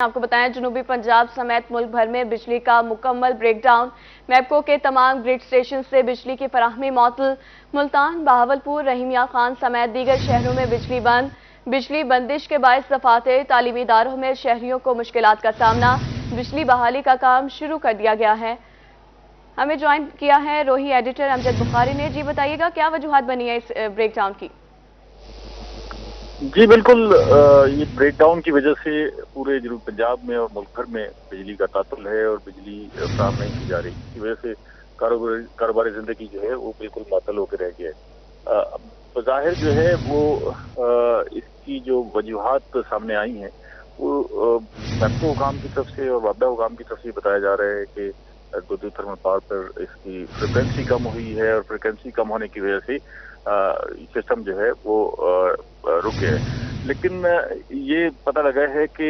आपको बताएं जनूबी पंजाब समेत मुल्क भर में बिजली का मुकम्मल ब्रेकडाउन। मैपको के तमाम ग्रिड स्टेशन से बिजली की फराहमी मअतल। मुल्तान, बहावलपुर, रहीमिया खान समेत दीगर शहरों में बिजली बंद। बिजली बंदिश के बायस दफातर, तालीमी इदारों में शहरियों को मुश्किलात का सामना। बिजली बहाली का काम शुरू कर दिया गया है। हमें ज्वाइन किया है रोही एडिटर अमजद बुखारी ने। जी बताइएगा क्या वजूहात बनी है इस ब्रेकडाउन की? जी बिल्कुल, ये ब्रेकडाउन की वजह से पूरे जनूबी पंजाब में और मुल्क भर में बिजली का तातुल है और बिजली फराहम नहीं की जा रही। इसकी वजह से कारोबारी जिंदगी जो है वो बिल्कुल मातल होकर रह गया है। बज़ाहिर जो है वो इसकी जो वजूहात सामने आई हैं वो मैपको हुकाम की तरफ से और वाबदा हुकाम की तरफ से बताया जा रहा है कि दो थर्मल पावर पर इसकी फ्रिक्वेंसी कम हुई है और फ्रिक्वेंसी कम होने की वजह से सिस्टम जो है वो रुके है। लेकिन ये पता लगा है कि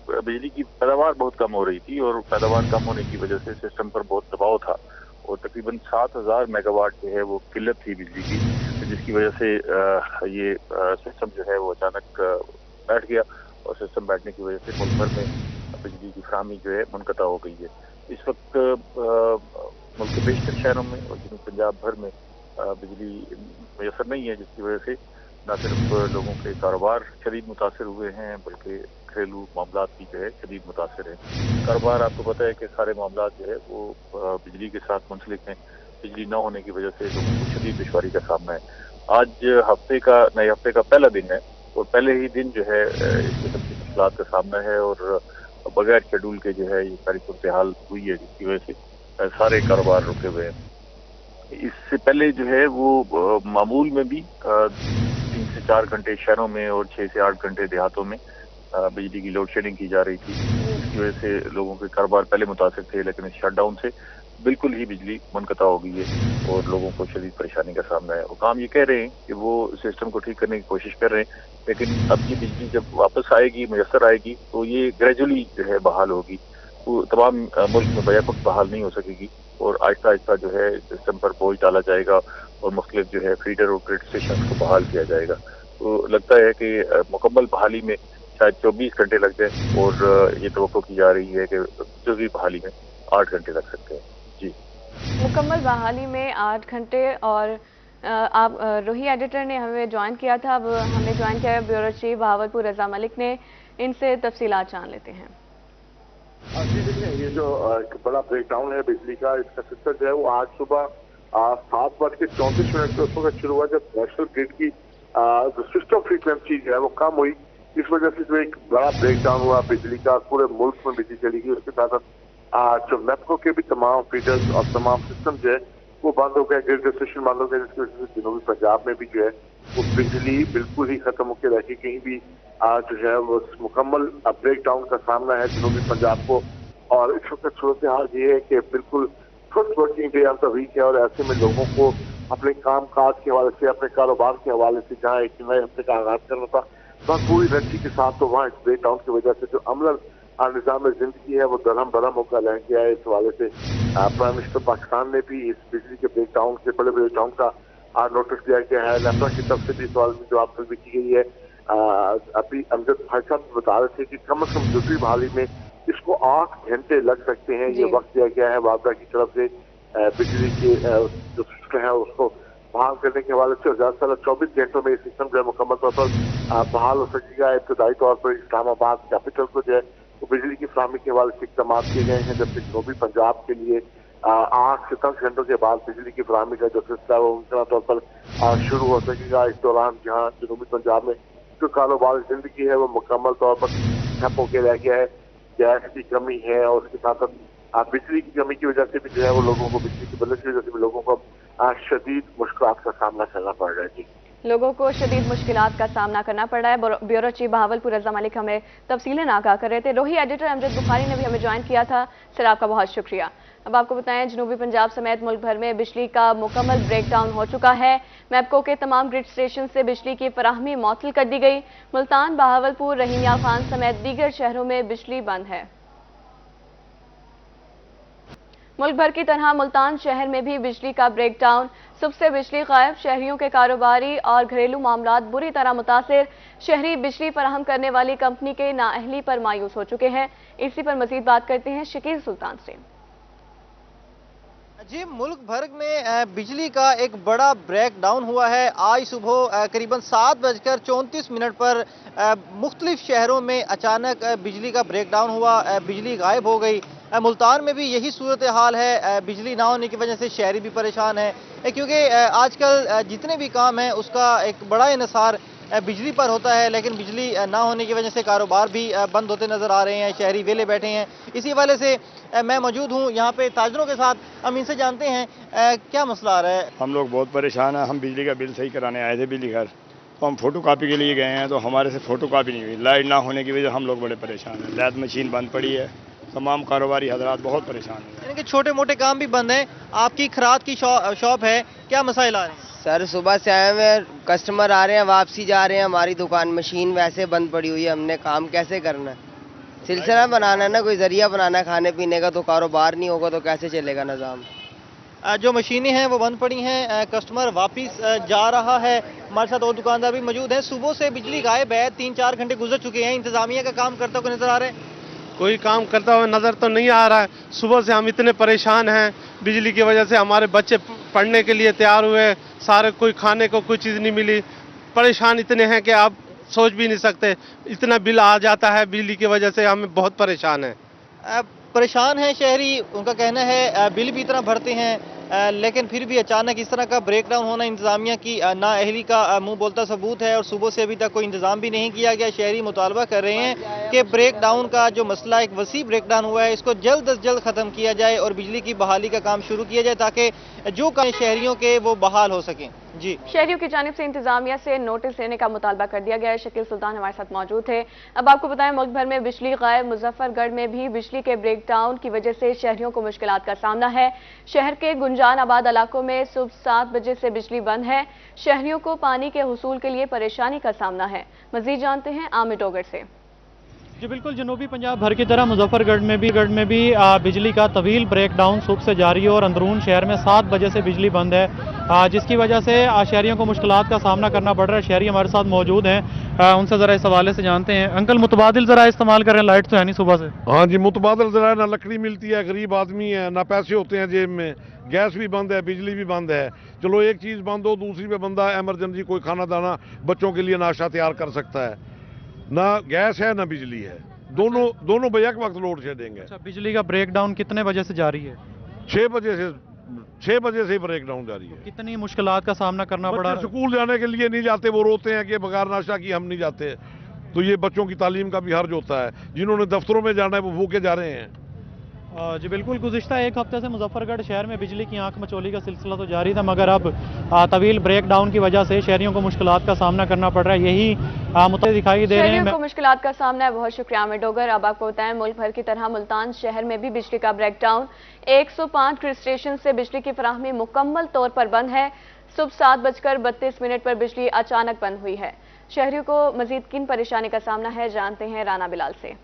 बिजली की पैदावार बहुत कम हो रही थी और पैदावार कम होने की वजह से सिस्टम पर बहुत दबाव था और तकरीबन 7000 मेगावाट जो है वो किल्लत थी बिजली की, जिसकी वजह से ये सिस्टम जो है वो अचानक बैठ गया और सिस्टम बैठने की वजह से मुल्क भर में बिजली की फराहमी जो है मुनक़ता हो गई है। इस वक्त मुल्क के बेशतर शहरों में और जनूबी पंजाब भर में बिजली मैसर नहीं है, जिसकी वजह से न सिर्फ लोगों के कारोबार शदीद मुतासर हुए हैं बल्कि घरेलू मामला भी जो है शदीद मुतासर हैं। कारोबार आपको पता है कि सारे मामला जो है वो बिजली के साथ मुंसलिक हैं। बिजली न होने की वजह से लोगों को शदीद दुश्वारी का सामना है। आज नए हफ्ते का पहला दिन है और पहले ही दिन जो है इस किस्म की मुश्किलात का सामना है और बगैर शेड्यूल के जो है ये सारी सूरत हाल हुई है, जिसकी वजह से सारे कारोबार रुके हुए हैं। इससे पहले जो है वो मामूल में भी 3 से 4 घंटे शहरों में और 6 से 8 घंटे देहातों में बिजली की लोड शेडिंग की जा रही थी। इसकी वजह से लोगों के कारोबार पहले मुतासर थे, लेकिन इस शटडाउन से बिल्कुल ही बिजली मुनक़ता हो गई है और लोगों को शदीद परेशानी का सामना है। हुकाम ये कह रहे हैं कि वो सिस्टम को ठीक करने की कोशिश कर रहे हैं, लेकिन अब ये बिजली जब वापस आएगी, मुयस्सर आएगी, तो ये ग्रेजुअली जो है बहाल होगी। वो तमाम मुल्क में बैक बहाल नहीं हो सकेगी और आहिस्ता आहिस्ता जो है सिस्टम पर बोझ डाला जाएगा और मुख्तलिफ जो है फीडर और ग्रिड स्टेशन को बहाल किया जाएगा। तो लगता है कि मुकम्मल बहाली में शायद 24 घंटे लग जाए और ये तवक्को की जा रही है कि जुज़वी बहाली में 8 घंटे लग सकते हैं। जी, मुकम्मल बहाली में 8 घंटे। और आप रोही एडिटर ने हमें ज्वाइन किया था। अब हमें ज्वाइन किया है ब्यूरो चीफ बहावलपुर रजा मलिक ने। इनसे तफसीलात जान लेते हैं। जी देखिए, ये जो एक बड़ा ब्रेकडाउन है बिजली का, इसका सिलसिला जो है वो आज सुबह 7:34 पे उस वक्त शुरू हुआ जब नेशनल ग्रिड की जो सिस्टम फ्रीक्वेंसी जो है वो कम हुई। इस वजह से जो एक बड़ा ब्रेकडाउन हुआ बिजली का, पूरे मुल्क में बिजली चली गई। उसके साथ साथ जो मैपको के भी तमाम फीडर्स और तमाम सिस्टम जो है वो बंद हो गए, ग्रिड स्टेशन बंद हो गए, जिसकी वजह से जनूबी पंजाब में भी जो है वो बिजली बिल्कुल ही खत्म होकर रह गई। कहीं भी जो है वो मुकम्मल ब्रेकडाउन का सामना है जनूबी पंजाब को। और इस वक्त सूरत हाल ये है कि बिल्कुल first working day of the week है और ऐसे में लोगों को अपने काम काज के हवाले से, अपने कारोबार के हवाले से जहाँ एक नए हफ्ते का आगाज करना था वहाँ पूरी एनर्जी के साथ, तो वहाँ इस ब्रेकडाउन की वजह से जो अमलन निज़ाम जिंदगी है वो दरहम बरहम होकर रह गया है। इस हवाले से प्राइम मिनिस्टर पाकिस्तान ने भी इस बिजली के ब्रेकडाउन के बड़े ब्रेकडाउन का नोटिस दिया गया है। नेपरा की तरफ से भी सवाल में जवाब तलब की गई है। अभी अमजद भाई साहब बता रहे थे कि कम से कम दूसरी बहाली में इसको 8 घंटे लग सकते हैं। ये वक्त दिया गया है वाबदा की तरफ से बिजली के जो सिस्टम है उसको बहाल करने के हवाले से। ज्यादा से ज्यादा 24 घंटों में ये सिस्टम जो है मुकम्मल तौर पर बहाल हो सकेगा। इब्तदाई तौर पर इस्लामाबाद कैपिटल को जो है वो बिजली की फराहमी के हवाले से इकदाम किए गए हैं, जबकि जनूबी पंजाब के लिए 8 से 10 घंटों के बाद बिजली की फराहमी का जो सिलसिला है वो मुमकिन तौर पर शुरू हो सकेगा। इस दौरान जहाँ जनूबी पंजाब में जो कारोबार जिंदगी है वो मुकम्मल तौर पर ठप होकर रह गया है। गैस की कमी है और उसके साथ साथ बिजली की कमी की वजह से भी जो है वो लोगों को, बिजली की बंदिश की वजह से भी लोगों को शदीद मुश्किलात का सामना करना पड़ रहा है। जी, लोगों को शदीद मुश्किलात का सामना करना पड़ रहा है। ब्यूरो चीफ बहावलपुर रजा मलिक हमें तफसीलें आगाह कर रहे थे। रोही एडिटर अमजद बुखारी ने भी हमें ज्वाइन किया था। सर आपका बहुत शुक्रिया। अब आपको बताएं जनूबी पंजाब समेत मुल्क भर में बिजली का मुकम्मल ब्रेकडाउन हो चुका है। मैपको के तमाम ग्रिड स्टेशन से बिजली की फराहमी मअतल कर दी गई। मुल्तान, बहावलपुर, रहीमिया खान समेत दीगर शहरों में बिजली बंद है। मुल्क भर की तरह मुल्तान शहर में भी बिजली का ब्रेक डाउन, सुबह से बिजली गायब, शहरियों के कारोबारी और घरेलू मामलात बुरी तरह मुतासिर। शहरी बिजली फराहम करने वाली कंपनी के नाअहली पर मायूस हो चुके हैं। इसी पर मजीद बात करते हैं शकील सुल्तान से। जी, मुल्क भर में बिजली का एक बड़ा ब्रेक डाउन हुआ है। आज सुबह करीबन 7:34 पर मुख्तलिफ शहरों में अचानक बिजली का ब्रेक डाउन हुआ, बिजली गायब हो गई। मुल्तान में भी यही सूरत हाल है। बिजली ना होने की वजह से शहरी भी परेशान है, क्योंकि आजकल जितने भी काम हैं उसका एक बड़ा इन्हिसार बिजली पर होता है, लेकिन बिजली ना होने की वजह से कारोबार भी बंद होते नज़र आ रहे हैं, शहरी वेले बैठे हैं। इसी वजह से मैं मौजूद हूँ यहाँ पे ताजरों के साथ, हम इनसे जानते हैं क्या मसला आ रहा है। हम लोग बहुत परेशान हैं। हम बिजली का बिल सही कराने आए थे बिजली घर, तो हम फोटो कापी के लिए गए हैं तो हमारे से फोटो कापी नहीं हुई। लाइट ना होने की वजह से हम लोग बड़े परेशान हैं। लैद मशीन बंद पड़ी है, तमाम कारोबारी हजरात बहुत परेशान हैं। यानी कि छोटे मोटे काम भी बंद हैं। आपकी खराद की शॉप है, क्या मसाइल आ रहे हैं? सर सुबह से आए हुए हैं, कस्टमर आ रहे हैं, वापसी जा रहे हैं। हमारी दुकान मशीन वैसे बंद पड़ी हुई है, हमने काम कैसे करना है? सिलसिला बनाना है ना, कोई जरिया बनाना है खाने पीने का, तो कारोबार नहीं होगा तो कैसे चलेगा निज़ाम? जो मशीनें हैं वो बंद पड़ी हैं, कस्टमर वापस जा रहा है। हमारे साथ और दुकानदार भी मौजूद हैं। सुबह से बिजली गायब है, 3-4 घंटे गुजर चुके हैं। इंतजामिया का काम करता हुआ नजर आ रहा है? कोई काम करता हुआ नज़र तो नहीं आ रहा है। सुबह से हम इतने परेशान हैं बिजली की वजह से। हमारे बच्चे पढ़ने के लिए तैयार हुए, सारे कोई खाने को कोई चीज़ नहीं मिली। परेशान इतने हैं कि आप सोच भी नहीं सकते, इतना बिल आ जाता है बिजली की वजह से। हम बहुत परेशान हैं। परेशान हैं शहरी, उनका कहना है बिल भी इतना भरते हैं, लेकिन फिर भी अचानक इस तरह का ब्रेक डाउन होना इंतजामिया की नाअहली का मुंह बोलता सबूत है। और सुबह से अभी तक कोई इंतजाम भी नहीं किया गया। शहरी मुतालबा कर रहे हैं कि ब्रेक डाउन का जो मसला एक वसी ब्रेक डाउन हुआ है, इसको जल्द अज जल्द ख़त्म किया जाए और बिजली की बहाली का काम शुरू किया जाए, ताकि जो काम शहरियों के वो बहाल हो सकें। जी, शहरियों की जानिब से इंतजामिया से नोटिस लेने का मुतालबा कर दिया गया है। शकील सुल्तान हमारे साथ मौजूद थे। अब आपको बताएं, मुल्क भर में बिजली गायब, मुजफ्फरगढ़ में भी बिजली के ब्रेक डाउन की वजह से शहरियों को मुश्किलात का सामना है। शहर के गुंजान आबाद इलाकों में सुबह 7 बजे से बिजली बंद है। शहरियों को पानी के हुसूल के लिए परेशानी का सामना है। मजीद जानते हैं आमिर डोगर से। जी बिल्कुल, जनूबी पंजाब भर की तरह मुजफ्फरगढ़ में भी बिजली का तवील ब्रेक डाउन सुबह से जारी है और अंदरून शहर में 7 बजे से बिजली बंद है, जिसकी वजह से शहरियों को मुश्किलात का सामना करना पड़ रहा है। शहरी हमारे साथ मौजूद हैं, उनसे ज़रा इस हवाले से जानते हैं। अंकल, मुतबादिल ज़रा इस्तेमाल कर रहे हैं, लाइट तो है नहीं सुबह से? हाँ जी, मुतबादिल ज़रा, ना लकड़ी मिलती है, गरीब आदमी है, ना पैसे होते हैं जेब में, गैस भी बंद है, बिजली भी बंद है। चलो एक चीज़ बंद हो, दूसरी पे बंदा एमरजेंसी कोई खाना दाना बच्चों के लिए नाश्ता तैयार कर सकता है। ना गैस है ना बिजली है, दोनों भैया के वक्त लोड शेडिंग है। अच्छा, बिजली का ब्रेक डाउन कितने बजे से जारी है? 6 बजे से ब्रेक डाउन जारी है। कितनी मुश्किलात का सामना करना पड़ा? स्कूल जाने के लिए नहीं जाते, वो रोते हैं कि बगैर नाश्ता की हम नहीं जाते। तो ये बच्चों की तालीम का भी हर्ज होता है। जिन्होंने दफ्तरों में जाना है वो भूखे जा रहे हैं। जी बिल्कुल, गुज़िश्ता एक हफ्ते से मुजफ्फरगढ़ शहर में बिजली की आंख मचोली का सिलसिला तो जारी था, मगर अब तवील ब्रेक डाउन की वजह से शहरियों को मुश्किलात का सामना करना पड़ रहा है। यही मुद्दे दिखाई दे रहे हैं। शहरियों को मुश्किलात का सामना है। बहुत शुक्रिया आमिर डोगर। अब आपको बताएं, मुल्क भर की तरह मुल्तान शहर में भी बिजली का ब्रेक डाउन, 105 ग्रिड स्टेशन से बिजली की फराहमी मुकम्मल तौर पर बंद है। सुबह 7:32 पर बिजली अचानक बंद हुई है। शहरियों को मजीद किन परेशानी का सामना है, जानते हैं राना बिलाल से।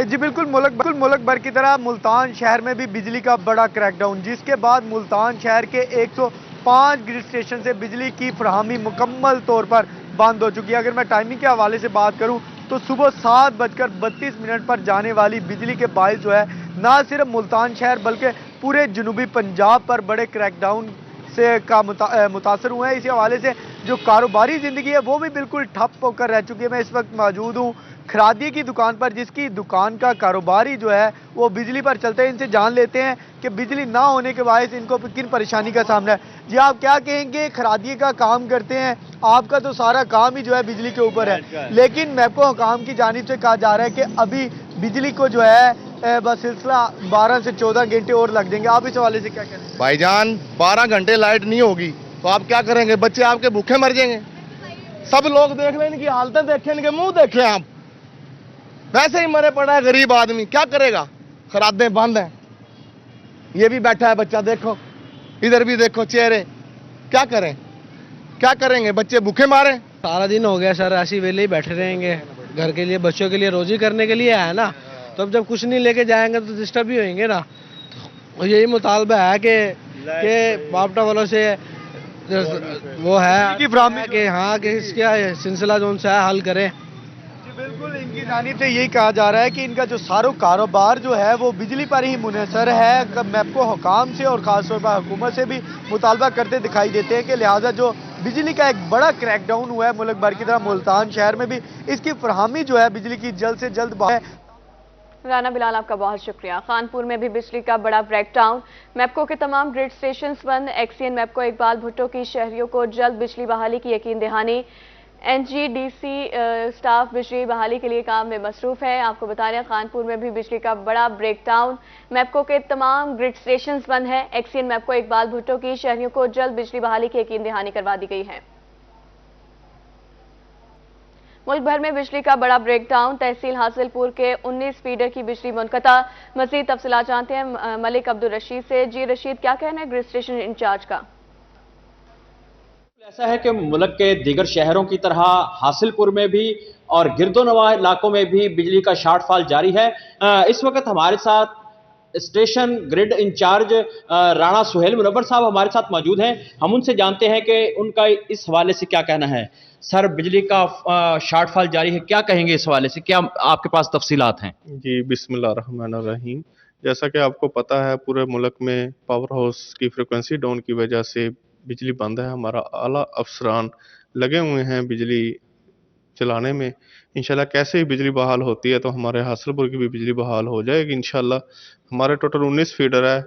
जी बिल्कुल, मुल्क भर की तरह मुल्तान शहर में भी बिजली का बड़ा क्रैकडाउन, जिसके बाद मुल्तान शहर के 105 ग्रिड स्टेशन से बिजली की फराहमी मुकम्मल तौर पर बंद हो चुकी है। अगर मैं टाइमिंग के हवाले से बात करूं तो सुबह 7:32 पर जाने वाली बिजली के बायस जो है ना सिर्फ मुल्तान शहर बल्कि पूरे जनूबी पंजाब पर बड़े क्रैकडाउन से का मुतासर हुए हैं। इसी हवाले से जो कारोबारी ज़िंदगी है वो भी बिल्कुल ठप होकर रह चुकी है। मैं इस वक्त मौजूद हूँ खरादी की दुकान पर, जिसकी दुकान का कारोबारी जो है वो बिजली पर चलते हैं। इनसे जान लेते हैं कि बिजली ना होने के बायस इनको किन परेशानी का सामना है। जी, आप क्या कहेंगे? खरादी का काम करते हैं, आपका तो सारा काम ही जो है बिजली के ऊपर है, लेकिन महकमा हुकाम की जानिब से कहा जा रहा है कि अभी बिजली को जो है बस सिलसिला 12 से 14 घंटे और लग जाएंगे। आप इस हवाले से क्या कहेंगे? भाईजान, 12 घंटे लाइट नहीं होगी तो आप क्या करेंगे? बच्चे आपके भूखे मर जाएंगे। सब लोग देख लें, इनकी हालतें देखें, इनके मुंह देखें आप। वैसे ही मरे पड़ा है गरीब आदमी, क्या करेगा? खरादें बंद हैं, ये भी बैठा है बच्चा, देखो इधर भी देखो चेहरे, क्या करें? क्या करेंगे? बच्चे भूखे मारे। सारा दिन हो गया सर, ऐसी वेले ही बैठे रहेंगे। घर के लिए, बच्चों के लिए रोजी करने के लिए है ना, तो अब जब कुछ नहीं लेके जाएंगे तो डिस्टर्ब ही होंगे ना। तो और यही मुतालबा है कि बापटा वालों से वो है की फराहमी कि हाँ कि इसका सिलसिला जो उनसे है हल करें। जी बिल्कुल, इनकी जानिब से यही कहा जा रहा है कि इनका जो सारा कारोबार जो है वो बिजली पर ही मुनहसर है। मैपको हुकाम से और ख़ासतौर पर हुकूमत से भी मुतालबा करते दिखाई देते हैं कि लिहाजा जो बिजली का एक बड़ा क्रैकडाउन हुआ है मुल्क भर की तरह मुल्तान शहर में भी इसकी फरहमी जो है बिजली की जल्द से जल्द राना बिलाल, आपका बहुत शुक्रिया। खानपुर में भी बिजली का बड़ा ब्रेकडाउन, मैपको के तमाम ग्रिड स्टेशंस बंद। एक्सीएन मैपको इकबाल भुट्टो की शहरियों को जल्द बिजली बहाली की यकीन दहानी। एनजीडीसी स्टाफ बिजली बहाली के लिए काम में मसरूफ है। आपको बता रहे हैं खानपुर में भी बिजली का बड़ा ब्रेकडाउन, मैपको के तमाम ग्रिड स्टेशंस बंद हैं। एक्सीएन मैपको इकबाल भुट्टो की शहरियों को जल्द बिजली बहाली की यकीन दहानी करवा दी गई है। मुल्क भर में बिजली का बड़ा ब्रेकडाउन, तहसील हासिलपुर के 19 फीडर की बिजली मुनक़ता। मज़ीद तफसीलात जानते हैं मलिक अब्दुल रशीद से। जी रशीद, क्या कहना है ग्रिड स्टेशन इंचार्ज का? ऐसा है कि मुल्क के दीगर शहरों की तरह हासिलपुर में भी और गिरदोनवा इलाकों में भी बिजली का शॉर्टफॉल जारी है। इस वक्त हमारे साथ station grid incharge Rana Suhail Munawar साहब हमारे साथ मौजूद हैं। हम उनसे जानते हैं कि उनका इस हवाले से क्या कहना है। सर, बिजली का शॉर्टफॉल जारी है, क्या कहेंगे इस हवाले से, क्या आपके पास तफसीलात हैं? जी, बिस्मिल्लाहिर्रहमानिर्रहीम। जैसा कि आपको पता है पूरे मुल्क में पावर हाउस की फ्रिक्वेंसी डाउन की वजह से बिजली बंद है। हमारा आला अफसरान लगे हुए हैं बिजली चलाने में। इंशाल्लाह कैसे ही बिजली बहाल होती है तो हमारे हासिलपुर की भी बिजली बहाल हो जाएगी इंशाल्लाह। हमारे टोटल 19 फीडर है,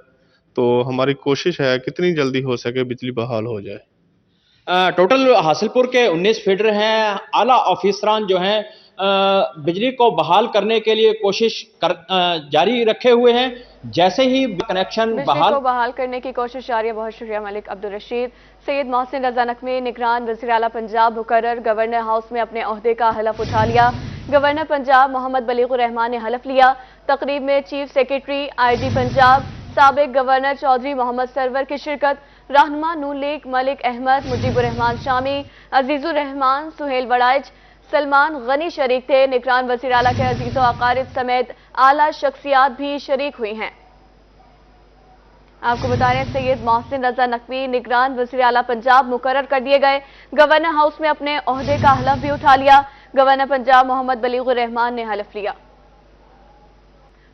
तो हमारी कोशिश है कितनी जल्दी हो सके बिजली बहाल हो जाए। टोटल हासिलपुर के 19 फीडर हैं। आला ऑफिसरान जो हैं बिजली को बहाल करने के लिए कोशिश जारी रखे हुए हैं। जैसे ही कनेक्शन बिजली को बहाल करने की कोशिश जारी है। बहुत शुक्रिया मलिक अब्दुल रशीद। सैयद मोहसिन रजा नकवी निगरान वज़ीर आला पंजाब मुकर्रर, गवर्नर हाउस में अपने ओहदे का हलफ उठा लिया। गवर्नर पंजाब मोहम्मद बलीगुर रहमान ने हलफ लिया। तकरीब में चीफ सेक्रेटरी आईजी पंजाब साबिक गवर्नर चौधरी मोहम्मद सरवर की शिरकत। रहनुमा नून लीग मलिक अहमद, मुजीबुर रहमान शामी, अजीजुर रहमान, सुहेल वड़ाइच, सलमान गनी शरीक थे। निगरान वज़ीर आला के अजीज़ो अकारिब समेत आला शख्सियात भी शरीक हुई हैं। आपको बता रहे हैं सैयद मोहसिन रजा नकवी निगरान वज़ीर आला पंजाब मुकर्रर कर दिए गए। गवर्नर हाउस में अपने ओहदे का हलफ भी उठा लिया। गवर्नर पंजाब मोहम्मद बलीगुर रहमान ने हलफ लिया।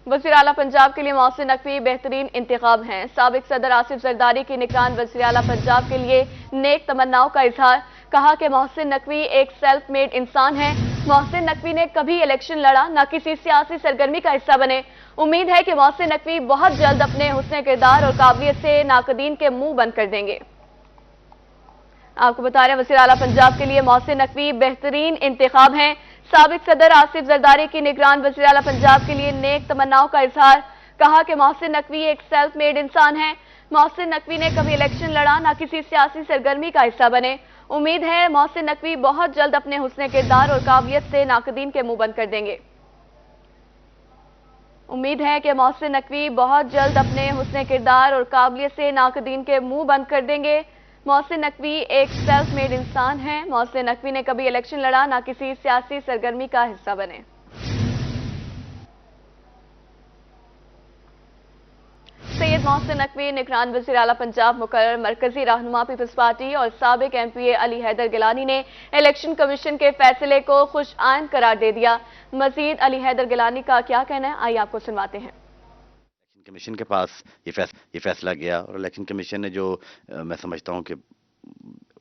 वज़ीर आला पंजाब के लिए मोहसिन नकवी बेहतरीन इंतखाब हैं। साबिक सदर आसिफ जरदारी की निगरान वज़ीर आला पंजाब के लिए नेक तमन्नाओं का इजहार। कहा कि मोहसिन नकवी एक सेल्फ मेड इंसान है। मोहसिन नकवी ने कभी इलेक्शन लड़ा, न किसी सियासी सरगर्मी का हिस्सा बने। उम्मीद है कि मोहसिन नकवी बहुत जल्द अपने हुस्न किरदार और काबिलियत से नाकदीन के मुंह बंद कर देंगे। आपको बता रहे हैं वज़ीर आला पंजाब के लिए मोहसिन नकवी बेहतरीन इंतखाब हैं। साबिक सदर आसिफ जरदारी की निगरान वज़ीर आला पंजाब के लिए नेक तमन्नाओं का इजहार। कहा कि मोहसिन नकवी एक सेल्फ मेड इंसान है। मोहसिन नकवी ने कभी इलेक्शन लड़ा, न किसी सियासी सरगर्मी का हिस्सा बने। उम्मीद है मोहसिन नकवी बहुत जल्द अपने हुस्न किरदार और काबिलियत से नाकदीन के मुंह बंद कर देंगे। उम्मीद है कि मोहसिन नकवी बहुत जल्द अपने हुस्न किरदार और काबिलियत से नाकदीन के मुंह बंद कर देंगे। मोहसिन नकवी एक सेल्फ मेड इंसान है। मोहसिन नकवी ने कभी इलेक्शन लड़ा, न किसी सियासी सरगर्मी का हिस्सा बने। सैयद मोहसिन नकवी निगरान वज़ीर आला पंजाब मुकर्रर, मरकजी रहनुमा पीपल्स पार्टी और साबिक एमपीए अली हैदर गिलानी ने इलेक्शन कमीशन के फैसले को खुश आइंद करार दे दिया। मजीद अली हैदर गिलानी का क्या कहना है, आइए आपको सुनवाते हैं। इलेक्शन कमीशन के पास ये फैसला गया और इलेक्शन कमीशन ने जो मैं समझता हूँ कि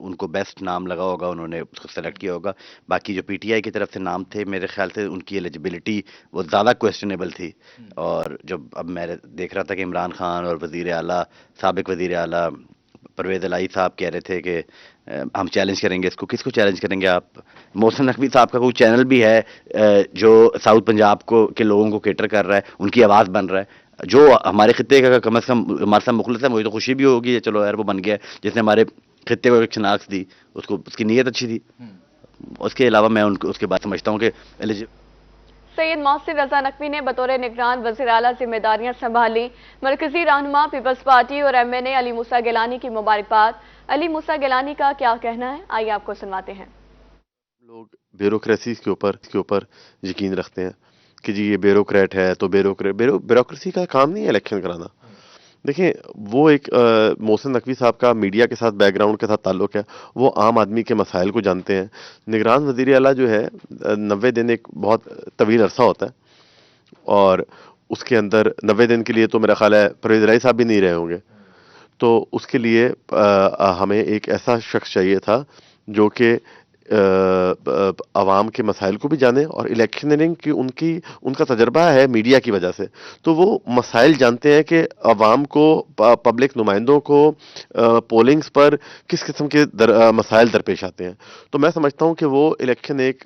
उनको बेस्ट नाम लगा होगा उन्होंने उसको सेलेक्ट किया होगा। बाकी जो पीटीआई की तरफ से नाम थे मेरे ख्याल से उनकी एलिजिबिलिटी वो ज़्यादा क्वेश्चनेबल थी। और जब अब मैं देख रहा था कि इमरान खान और वज़ीर आला साबिक वज़ीर आला परवेज़ इलाही साहब कह रहे थे कि हम चैलेंज करेंगे इसको। किसको चैलेंज करेंगे आप? मोहसिन नकवी साहब का कोई चैनल भी है जो साउथ पंजाब को के लोगों को केटर कर रहा है, उनकी आवाज़ बन रहा है। जो हमारे खित्ते का कम अज़ कम हमारे साथ मुखलिस है, मुझे तो खुशी भी होगी चलो यार वो बन गया जिसने हमारे खित्ते को एक शनाख्त दी, उसको उसकी नीयत अच्छी थी। उसके अलावा मैं उनको उसके बाद समझता हूँ कि सैयद मोहसिन रजा नकवी ने बतौर निगरान वज़ीर आला जिम्मेदारियां संभाली। मरकजी रहनुमा पीपल्स पार्टी और एमएनए अली मूसा गिलानी की मुबारकबाद। अली मूसा गिलानी का क्या कहना है, आइए आपको सुनवाते हैं। लोग ब्यूरोक्रेसी के ऊपर यकीन रखते हैं कि जी ये ब्यूरोक्रेट है तो ब्यूरोक्रेसी का काम नहीं है इलेक्शन कराना। देखें, वो एक मोहसिन नकवी साहब का मीडिया के साथ बैकग्राउंड के साथ ताल्लुक़ है, वो आम आदमी के मसाइल को जानते हैं। निगरान वज़ीर आला जो है 90 दिन एक बहुत तवील अरसा होता है, और उसके अंदर 90 दिन के लिए तो मेरा ख्याल है परवेज़ इलाही साहब भी नहीं रहे होंगे, तो उसके लिए हमें एक ऐसा शख्स चाहिए था जो कि आवाम के मसाइल को भी जाने, और इलेक्शनरिंग की उनका तजर्बा है मीडिया की वजह से, तो वो मसाइल जानते हैं कि आवाम को, पब्लिक नुमाइंदों को पोलिंग्स पर किस किस्म के मसाइल दरपेश आते हैं। तो मैं समझता हूँ कि वो इलेक्शन एक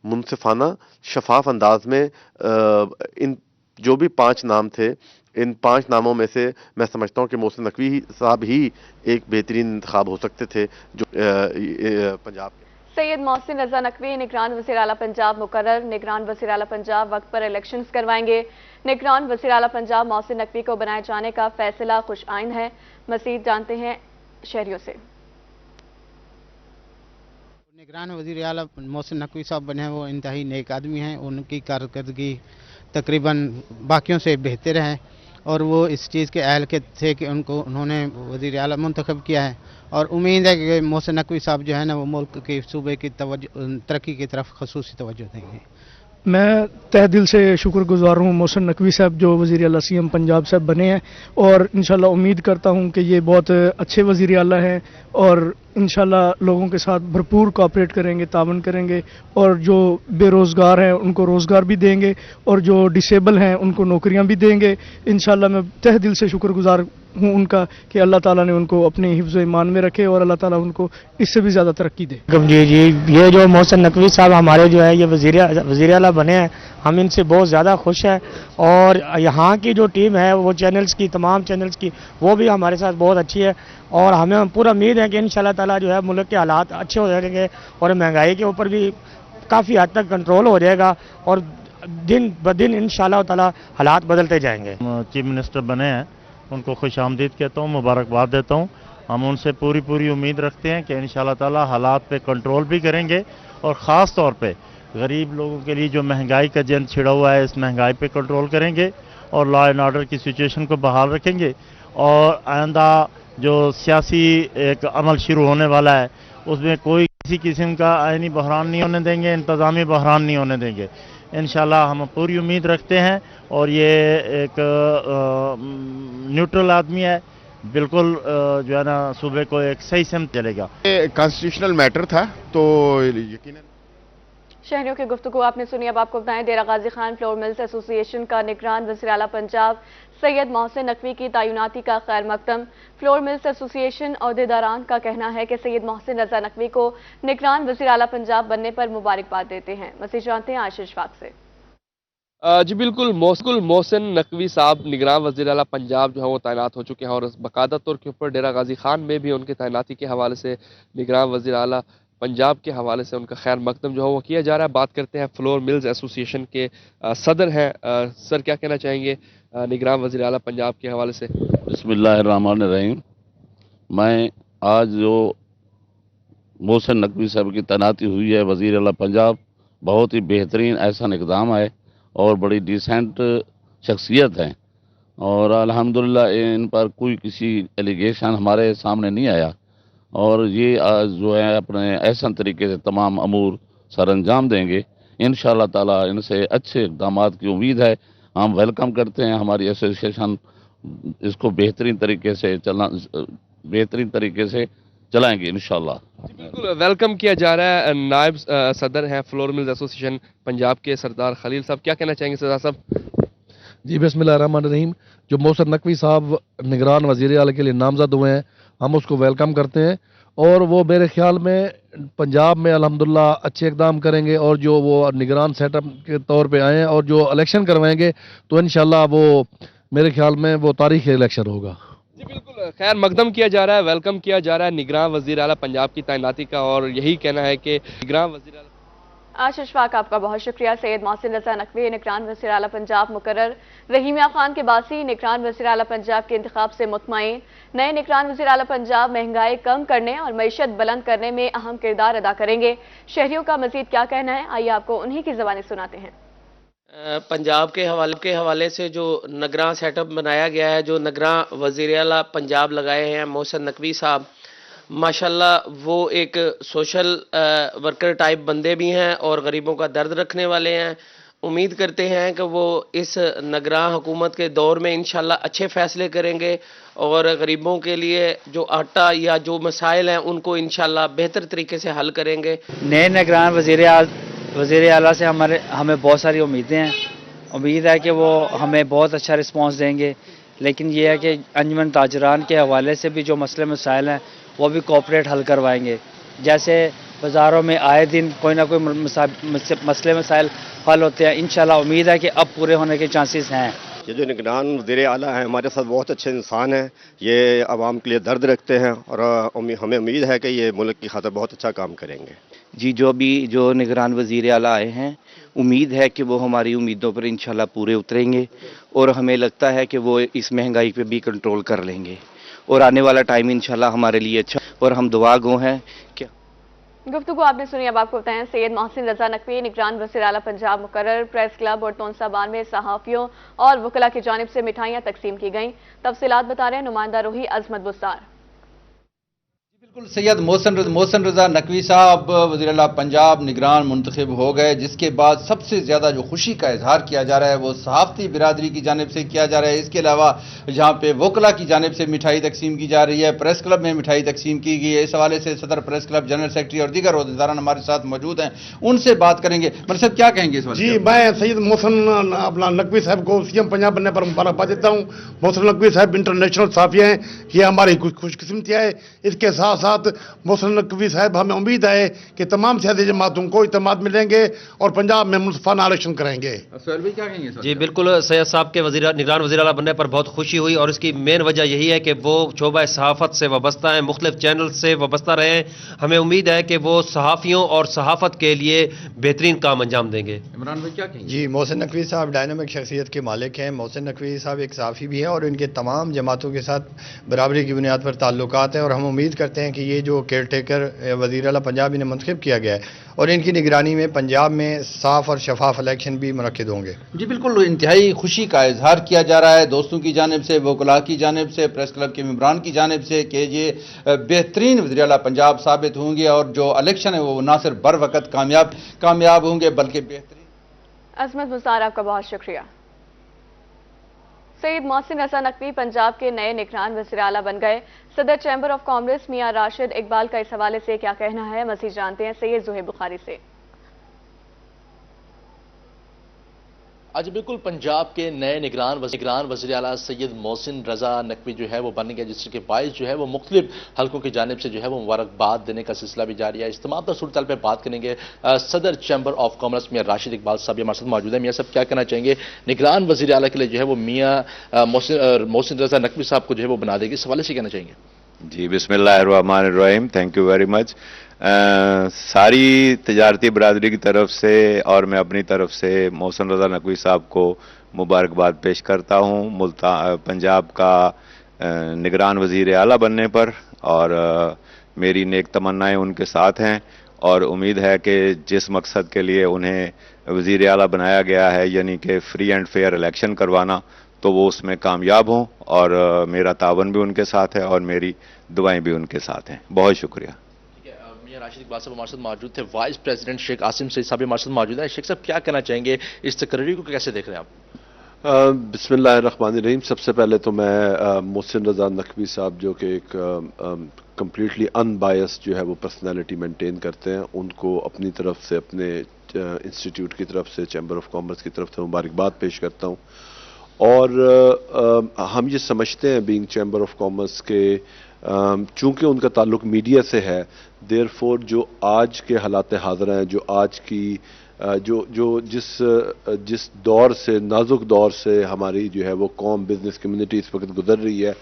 मुनसिफाना शफाफ अंदाज में इन जो भी 5 नाम थे, इन 5 नामों में से मैं समझता हूँ कि मोहसिन नकवी साहब ही एक बेहतरीन इंतखाब हो सकते थे जो पंजाब के। सैयद मोहसिन रजा नकवी निगरान वज़ीर आला पंजाब मुकर्रर। निगरान वज़ीर आला पंजाब वक्त पर इलेक्शंस करवाएंगे। निगरान वज़ीर आला पंजाब मोहसिन नकवी को बनाए जाने का फैसला खुश आइंद है। मज़ीद जानते हैं शहरियों से। निगरान वज़ीर आला मोहसिन नकवी साहब बने हैं, वो इंतहाई नेक आदमी हैं। उनकी कारकर्दगी तकरीबन बाकियों से बेहतर है, और वो इस चीज़ के अहल के थे कि उन्होंने वज़ीर आला मुंतखब किया है, और उम्मीद है कि मोहसिन नकवी साहब जो है ना, वो मुल्क के सूबे की तरक्की की तरफ खसूसी तवज्जो देंगे। मैं तहे दिल से शुक्रगुजार हूँ मोहसिन नकवी साहब जो वज़ीर आला CM पंजाब साहब बने हैं, और इंशाल्लाह उम्मीद करता हूँ कि ये बहुत अच्छे वज़ीर आला हैं, और इंशाल्लाह लोगों के साथ भरपूर कोऑपरेट करेंगे, तावन करेंगे, और जो बेरोज़गार हैं उनको रोज़गार भी देंगे, और जो डिसेबल हैं उनको नौकरियां भी देंगे। इंशाल्लाह मैं तहे दिल से शुक्रगुजार हूँ उनका कि अल्लाह ताला ने उनको अपने हिफ्ज़ ईमान में रखे, और अल्लाह ताला उनको इससे भी ज़्यादा तरक्की दे। जी, ये जो मोहसिन नकवी साहब हमारे जो है ये वज़ीर आला बने हैं, हम इनसे बहुत ज़्यादा खुश हैं, और यहाँ की जो टीम है वो चैनल्स की, तमाम चैनल्स की, वो भी हमारे साथ बहुत अच्छी है, और हमें पूरा उम्मीद है कि इंशाल्लाह ताला जो है मुल्क के हालात अच्छे हो जाएंगे, और महंगाई के ऊपर भी काफ़ी हद तक कंट्रोल हो जाएगा, और दिन ब दिन इंशाल्लाह ताला हालात बदलते जाएंगे। चीफ मिनिस्टर बने हैं, उनको खुश आमदीद कहता हूँ, मुबारकबाद देता हूँ। हम उनसे पूरी उम्मीद रखते हैं कि इंशाल्लाह ताला हालात पे कंट्रोल भी करेंगे, और ख़ास तौर पे गरीब लोगों के लिए जो महंगाई का जंग छिड़ा हुआ है, इस महंगाई पे कंट्रोल करेंगे, और लॉ एंड ऑर्डर की सिचुएशन को बहाल रखेंगे, और आइंदा जो सियासी एक अमल शुरू होने वाला है उसमें कोई किसी किस्म का आईनी बहरान नहीं होने देंगे, इंतज़ामी बहरान नहीं होने देंगे। इंशाल्लाह हम पूरी उम्मीद रखते हैं, और ये एक न्यूट्रल आदमी है, बिल्कुल जो है ना सूबे को एक सही समत चलेगा। ये कॉन्स्टिट्यूशनल मैटर था, तो यकीनन शहरियों की गुफ्तगू आपने सुनी। अब आपको बताएं, डेरा Ghazi Khan flour mills association का निगरान वज़ीर आला पंजाब सैयद मोहसिन नकवी की तैनाती का खैर मकदम। फ्लोर मिल्स एसोसिएशन अहदेदारान का कहना है कि सैयद मोहसिन रजा नकवी को निगरान वज़ीर आला पंजाब बनने पर मुबारकबाद देते हैं। मज़ीद जानते हैं आशीष फाक से। जी बिल्कुल, मोहसिन नकवी साहब निगरान वज़ीर आला पंजाब जो है वो तैनात हो चुके हैं, और बाकायदा तौर के ऊपर डेरा गाजी खान में भी उनकी तैनाती के हवाले से, निगरान वज़ीर आला पंजाब के हवाले से उनका खैर मकदम जो है वो किया जा रहा है। बात करते हैं फ्लोर मिल्स एसोसिएशन के सदर हैं। सर, क्या कहना चाहेंगे निगरान वज़ीर आला पंजाब के हवाले से? बिस्मिल्लाहिर्रहमानिर्रहीम। मैं आज जो मोहसिन नकवी साहब की तैनाती हुई है वज़ीर आला पंजाब, बहुत ही बेहतरीन ऐसा इक़दाम है, और बड़ी डिसेंट शख्सियत है, और अल्हम्दुलिल्लाह इन पर कोई किसी एलिगेशन हमारे सामने नहीं आया, और ये जो है अपने ऐसा तरीके से तमाम अमूर सर अंजाम देंगे। इंशाअल्लाह ताला इनसे अच्छे इक़दामात की उम्मीद है। हम वेलकम करते हैं, हमारी एसोसिएशन इसको बेहतरीन तरीके से चलाएंगे इंशाअल्लाह। बिल्कुल वेलकम किया जा रहा है। नायब सदर हैं फ्लोर मिल्स एसोसिएशन पंजाब के सरदार खलील साहब, क्या कहना चाहेंगे सरदार साहब? जी बिस्मिल्लाहिर्रहमानिर्रहीम। जो मोहसिन नकवी साहब निगरान वज़ीर आला के लिए नामजद हुए हैं, हम उसको वेलकम करते हैं, और वो मेरे ख्याल में पंजाब में अल्हम्दुलिल्लाह अच्छे इक़दाम करेंगे, और जो वो निगरान सेटअप के तौर पे आए हैं और जो इलेक्शन करवाएंगे, तो इंशाअल्लाह वो मेरे ख्याल में वो तारीख़ी इलेक्शन होगा। जी बिल्कुल, खैर मकदम किया जा रहा है, वेलकम किया जा रहा है निगरान वज़ीर आला पंजाब की तैनाती का, और यही कहना है कि निगरान वज़ीर आला। आशीष फाक, आपका बहुत शुक्रिया। सैयद मोहसिन रजा नकवी निगरान वज़ीर आला पंजाब मुकर्रर। रहीमिया खान के बासी निगरान वज़ीर आला पंजाब के इंतखाब से मुतमईन। नए निगरान वज़ीर आला पंजाब महंगाई कम करने और मईशत बुलंद करने में अहम किरदार अदा करेंगे। शहरियों का मजीद क्या कहना है, आइए आपको उन्हीं की ज़बानी सुनाते हैं। पंजाब के हवाले से जो नगरां सेटअप बनाया गया है, जो नगरां वज़ीर आला पंजाब लगाए हैं मोहसिन नकवी साहब, माशाल्लाह वो एक सोशल वर्कर टाइप बंदे भी हैं और गरीबों का दर्द रखने वाले हैं। उम्मीद करते हैं कि वो इस नगरां हुकूमत के दौर में इंशाल्लाह अच्छे फ़ैसले करेंगे और गरीबों के लिए जो आटा या जो मसाइल हैं उनको इंशाल्लाह बेहतर तरीके से हल करेंगे। नए निगरान वज़ीर आला से हमें बहुत सारी उम्मीदें हैं। उम्मीद है कि वो हमें बहुत अच्छा रिस्पांस देंगे, लेकिन ये है कि अंजुमन ताजरान के हवाले से भी जो मसले मसाइल हैं वो भी कोऑपरेट हल करवाएंगे। जैसे बाज़ारों में आए दिन कोई ना कोई मसले मसाइल हल होते हैं, इंशाल्लाह उम्मीद है कि अब पूरे होने के चांसेस हैं। ये जो निगरान वज़ीर आला हैं हमारे साथ बहुत अच्छे इंसान हैं, ये आवाम के लिए दर्द रखते हैं और हमें उम्मीद है कि ये मुल्क की खातिर बहुत अच्छा काम करेंगे। जी जो निगरान वज़ीर आला आए हैं, उम्मीद है कि वो हमारी उम्मीदों पर इंशाल्लाह पूरे उतरेंगे और हमें लगता है कि वो इस महंगाई पे भी कंट्रोल कर लेंगे और आने वाला टाइम इंशाल्लाह हमारे लिए अच्छा, और हम दुआ गो हैं कि गुफ्तगू आपने सुनी। अब आपको बताएं सैयद मोहसिन रजा नकवी निगरान वज़ीर आला पंजाब मुकर्रर प्रेस क्लब और तोनसाबान में सहाफ़ियों और वकला की जानिब से मिठाइयाँ तकसीम की गईं। तफसीलात बता रहे हैं नुमाइंदा रूही अजमत बुस्तार। बिल्कुल सैयद मोहसिन रजा नकवी साहब वज़ीर आला पंजाब निगरान मुंतखब हो गए, जिसके बाद सबसे ज़्यादा जो खुशी का इजहार किया जा रहा है वो सहाफ़ती बिरादरी की जानिब से किया जा रहा है। इसके अलावा जहाँ पे वकला की जानिब से मिठाई तकसीम की जा रही है, प्रेस क्लब में मिठाई तकसीम की गई है। इस हवाले से सदर प्रेस क्लब, जनरल सेक्रेटरी और दीगर ओहदेदारान हमारे साथ मौजूद हैं, उनसे बात करेंगे। मतलब साहब क्या कहेंगे इस जी, मैं सैयद मोहसिन अपना नकवी साहब को CM पंजाब बनने पर मुबारकबाद देता हूँ। मोहसिन नकवी साहब इंटरनेशनल सहाफ़ी हैं, ये हमारी खुशकिस्मती है। इसके साथ साथ मोहसिन नकवी साहब, हमें उम्मीद है कि तमाम सियासी जमातों को इत्तेमाद मिलेंगे और पंजाब में मुनसिफाना इलेक्शन करेंगे। क्या कहेंगे जी बिल्कुल, सैयद साहब के निगरान वज़ीर आला बनने पर बहुत खुशी हुई और इसकी मेन वजह यही है कि वो शोबा सहाफ़त से वाबस्ता हैं, मुख्तलिफ चैनल से वाबस्ता रहे हैं। हमें उम्मीद है कि वो सहाफ़ियों और सहाफ़त के लिए बेहतरीन काम अंजाम देंगे। इमरान भाई क्या कहेंगे? जी, मोहसिन नकवी साहब डायनामिक शख्सियत के मालिक हैं। मोहसिन नकवी साहब एक सहाफ़ी भी हैं और इनके तमाम जमातों के साथ बराबरी की बुनियाद पर ताल्लुकात हैं और हम उम्मीद करते हैं कि ये जो केयर टेकर वज़ीर आला पंजाब इन्हें मुंतखब किया गया है और इनकी निगरानी में पंजाब में साफ और शफाफ इलेक्शन भी मुनक्किद होंगे। जी बिल्कुल, इंतहाई खुशी का इजहार किया जा रहा है दोस्तों की जानिब से, वकला की जानिब से, प्रेस क्लब के मेंबरान की जानिब से कि ये बेहतरीन वज़ीर आला पंजाब साबित होंगे और जो इलेक्शन है वो ना सिर्फ बर वक़्त कामयाब होंगे बल्कि बेहतरीन। अजमत मुस्तार, आपका बहुत शुक्रिया। सैयद मोहसिन रजा नकवी पंजाब के नए निगरान वज़ीर आला बन गए। सदर चैम्बर ऑफ कॉमर्स मियां राशिद इकबाल का इस हवाले से क्या कहना है, मज़ीद जानते हैं सैयद ज़ुहैब बुखारी से। आज बिल्कुल पंजाब के नए निगरान वज़ीर आला सैयद मोहसिन रजा नकवी जो है वो बन गया, जिसके बायस जो है वो मुख्तलिफ हल्कों की जानिब से जो है वो मुबारकबाद देने का सिलसिला भी जारी है। इस तमाम पर सूरत पर बात करेंगे सदर चैम्बर ऑफ कॉमर्स मियां राशिद इकबाल साहब हमारे साथ मौजूद है। मियां साहब क्या कहना चाहेंगे, निगरान वज़ीर आला के लिए जो है वो मियां मोहसिन रजा नकवी साहब को जो है वो बना देगी, इस हवाले से कहना चाहेंगे? जी बिस्मिल्लाहिर्रहमानिर्रहीम, थैंक यू वेरी मच। सारी तजारती बरादरी की तरफ से और मैं अपनी तरफ से मोहसिन रजा नकवी साहब को मुबारकबाद पेश करता हूँ पंजाब का निगरान वज़ीर आला बनने पर, और मेरी नेक तमन्नाएं उनके साथ हैं और उम्मीद है कि जिस मकसद के लिए उन्हें वज़ीर आला बनाया गया है, यानी कि फ्री एंड फेयर इलेक्शन करवाना, तो वो उसमें कामयाब हों और मेरा तावन भी उनके साथ है और मेरी दुआएं भी उनके साथ हैं। बहुत शुक्रिया। राशिद इकबाल साहब हमारे साथ मौजूद थे। Vice president Sheikh Asim Saeed साहब हमारे साथ मौजूद है। शेख साहब क्या कहना चाहेंगे, इस तकरीर को कैसे देख रहे हैं आप? बिस्मिल्लाहिर्रहमानिर्रहीम। सबसे पहले तो मैं मोहसिन रजा नकवी साहब जो कि एक कम्प्लीटली अनबायस्ड जो है वो पर्सनैलिटी मेंटेन करते हैं, उनको अपनी तरफ से, अपने इंस्टीट्यूट की तरफ से, चैम्बर ऑफ कॉमर्स की तरफ से मुबारकबाद पेश करता हूँ। और हम ये समझते हैं बीइंग चैम्बर ऑफ कॉमर्स के चूँकि उनका ताल्लुक मीडिया से है, देयरफॉर जो आज के हालात हाज़िर हैं, जो आज की जिस दौर से, नाजुक दौर से हमारी जो है वो कौम, बिजनेस कम्युनिटी इस वक्त गुजर रही है,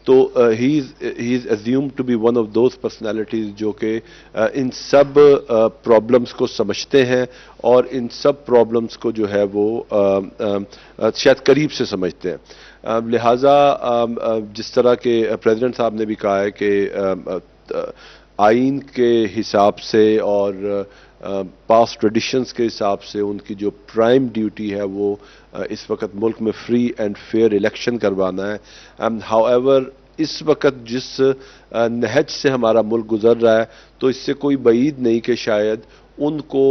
तो he is assumed to be one of those personalities जो कि इन सब प्रॉब्लम्स को समझते हैं और इन सब प्रॉब्लम्स को जो है वो शायद करीब से समझते हैं। लिहाजा जिस तरह के प्रेसिडेंट साहब ने भी कहा है कि आइन के हिसाब से और पास्ट ट्रेडिशंस के हिसाब से उनकी जो प्राइम ड्यूटी है वो इस वक्त मुल्क में फ्री एंड फेयर इलेक्शन करवाना है। हाउएवर इस वक्त जिस नहज से हमारा मुल्क गुजर रहा है तो इससे कोई बईद नहीं कि शायद उनको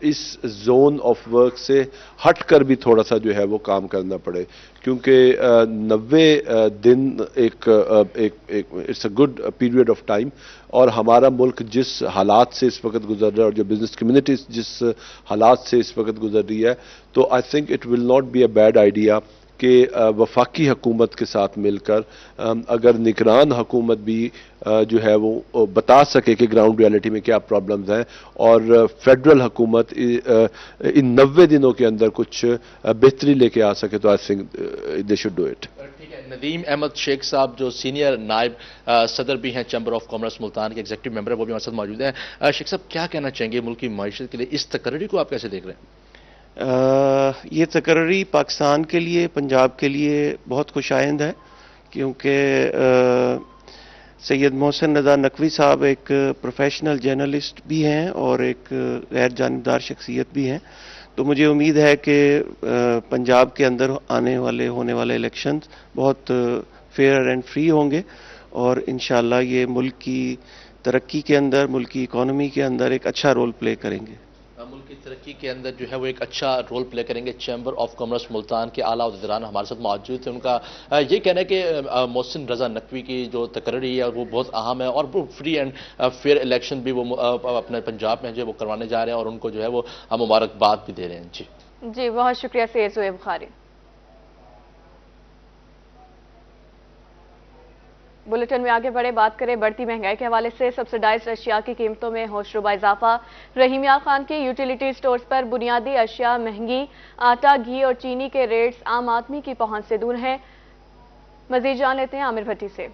इस जोन ऑफ वर्क से हट कर भी थोड़ा सा जो है वो काम करना पड़े, क्योंकि 90 दिन it's a good period of time, और हमारा मुल्क जिस हालात से इस वक्त गुजर रहा है और जो बिजनेस कम्युनिटी जिस हालात से इस वक्त गुजर रही है, तो I think it will not be a bad idea कि वफाकी हुकूमत के साथ मिलकर अगर निगरान हुकूमत भी जो है वो बता सके कि ग्राउंड रियलिटी में क्या प्रॉब्लम्स हैं, और फेडरल हुकूमत इन 90 दिनों के अंदर कुछ बेहतरी लेके आ सके, तो I think they should do it. ठीक है, नदीम अहमद शेख साहब जो सीनियर नायब सदर भी हैं चैम्बर ऑफ कॉमर्स मुल्तान के एग्जीक्यूटिव मेंबर, वो भी हमारे साथ मौजूद हैं। शेख साहब, क्या कहना चाहेंगे मुल्क की मईशत के लिए इस तकर्री को आप कैसे देख रहे हैं? ये तकर्री पाकिस्तान के लिए, पंजाब के लिए बहुत खुशाइंद है, क्योंकि सैयद मोहसिन रज़ा नकवी साहब एक प्रोफेशनल जर्नलिस्ट भी हैं और एक गैर जानिबदार शख्सियत भी हैं। तो मुझे उम्मीद है कि पंजाब के अंदर होने वाले इलेक्शंस बहुत फेयर एंड फ्री होंगे, और इंशाअल्लाह ये मुल्क की तरक्की के अंदर, मुल्क की इकॉनमी के अंदर एक अच्छा रोल प्ले करेंगे। मुल्क की तरक्की के अंदर जो है वो एक अच्छा रोल प्ले करेंगे। चैम्बर ऑफ कॉमर्स मुल्तान के आला अहदेदारान हमारे साथ मौजूद थे। उनका ये कहना है कि मोहसिन रज़ा नकवी की जो तकर्री है वो बहुत अहम है, और वो फ्री एंड फेयर इलेक्शन भी वो अपने पंजाब में जो वो करवाने जा रहे हैं, और उनको जो है वो हम मुबारकबाद भी दे रहे हैं। जी बहुत शुक्रिया सैयद ज़ुहैब बुखारी। बुलेटिन में आगे बढ़े, बात करें बढ़ती महंगाई के हवाले से। सब्सिडाइज्ड अशिया की कीमतों में होशरुबा इजाफा। रहीमिया खान के यूटिलिटी स्टोर्स पर बुनियादी अशिया महंगी। आटा, घी और चीनी के रेट्स आम आदमी की पहुंच से दूर हैं। मजीद जान लेते हैं आमिर भट्टी से।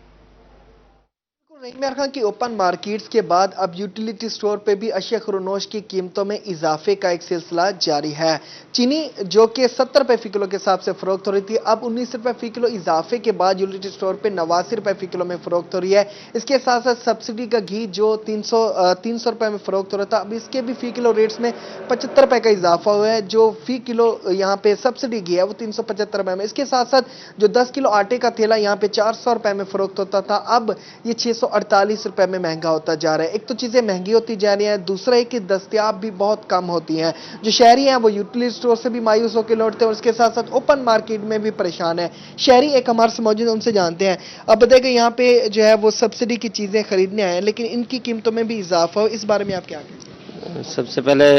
रहीमिया खान की ओपन मार्केट्स के बाद अब यूटिलिटी स्टोर पे भी अशिया खुरोनोश की कीमतों में इजाफे का एक सिलसिला जारी है। चीनी जो कि 70 रुपए फी किलो के हिसाब से फरोख्त हो रही थी, अब 19 रुपए फी किलो इजाफे के बाद यूटिलिटी स्टोर पे 89 रुपए फी किलो में फरोख्त हो रही है। इसके साथ साथ सब्सिडी का घी जो 300 रुपए में फरोख्त हो रहा था, अब इसके भी फी किलो रेट्स में 75 रुपए का इजाफा हुआ है। जो फी किलो यहाँ पे सब्सिडी घी है वो 375 रुपए में। इसके साथ साथ जो 10 किलो आटे का थैला यहाँ पे 400 रुपए में फरोख्त होता था, अब ये 648 रुपए में महंगा होता जा रहा है। एक तो चीजें महंगी होती जा रही हैं, दूसरा है कि दस्तयाब भी बहुत कम होती हैं। जो शहरी हैं वो यूटिलिटी स्टोर से भी मायूस होकर लौटते हैं, और उसके साथ साथ ओपन मार्केट में भी परेशान है। शहरी एक हमारे से मौजूद, उनसे जानते हैं। अब बताइए, यहाँ पे जो है वो सब्सिडी की चीजें खरीदने आए हैं, लेकिन इनकी कीमतों में भी इजाफा हो, इस बारे में आप क्या कहते हैं? सबसे पहले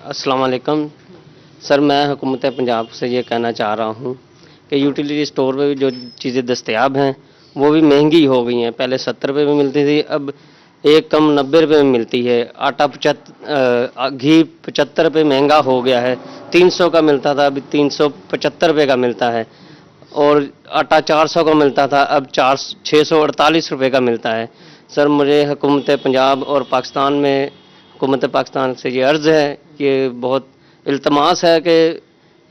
अस्सलाम वालेकुम सर, मैं हुकूमत पंजाब से ये कहना चाह रहा हूँ कि यूटिलिटी स्टोर में जो चीज़ें दस्तयाब हैं वो भी महंगी हो गई हैं। पहले 70 रुपये में मिलती थी, अब एक कम 90 रुपये में मिलती है। आटा घी 75 रुपये महंगा हो गया है। 300 का मिलता था, अभी 375 रुपये का मिलता है, और आटा 400 का मिलता था, अब 648 रुपये का मिलता है। सर, मुझे हुकूमत पंजाब और पाकिस्तान में हुकूमत पाकिस्तान से ये अर्ज़ है कि बहुत इल्तमास है कि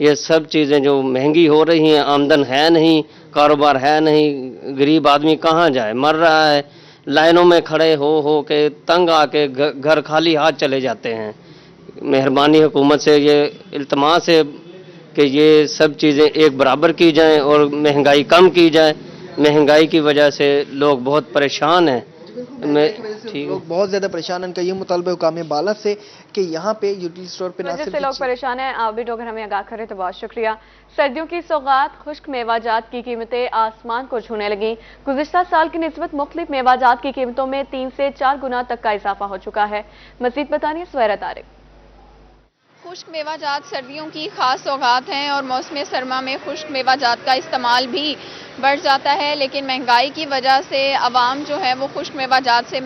ये सब चीज़ें जो महंगी हो रही हैं, आमदन है नहीं, कारोबार है नहीं, गरीब आदमी कहाँ जाए, मर रहा है। लाइनों में खड़े हो के तंग आके घर खाली हाथ चले जाते हैं। मेहरबानी हुकूमत से ये इल्तमास है कि ये सब चीज़ें एक बराबर की जाएं और महंगाई कम की जाए। महंगाई की वजह से लोग बहुत परेशान हैं। लोग बहुत ज्यादा परेशान हैं। उनका ये मुतालबा हुकाम बाला से कि यहाँ पे यूटिलिटी स्टोर पे वजह से लोग परेशान हैं। आप भी अगर हमें आगाह करें तो बहुत शुक्रिया। सर्दियों की सौगात खुश्क मेवाजात की कीमतें आसमान को छूने लगी। गुज़िश्ता साल की निस्बत मुख्तलिफ मेवाजात की कीमतों में 3 से 4 गुना तक का इजाफा हो चुका है। मज़ीद बतानिए सुहैरा तारिक। खुश्क मेवाजात सर्दियों की खास सौगात हैं और मौसम सरमा में खुश्क मेवाजात का इस्तेमाल भी बढ़ जाता है, लेकिन महंगाई की वजह से अवाम जो है वो खुश्क मेवाजात से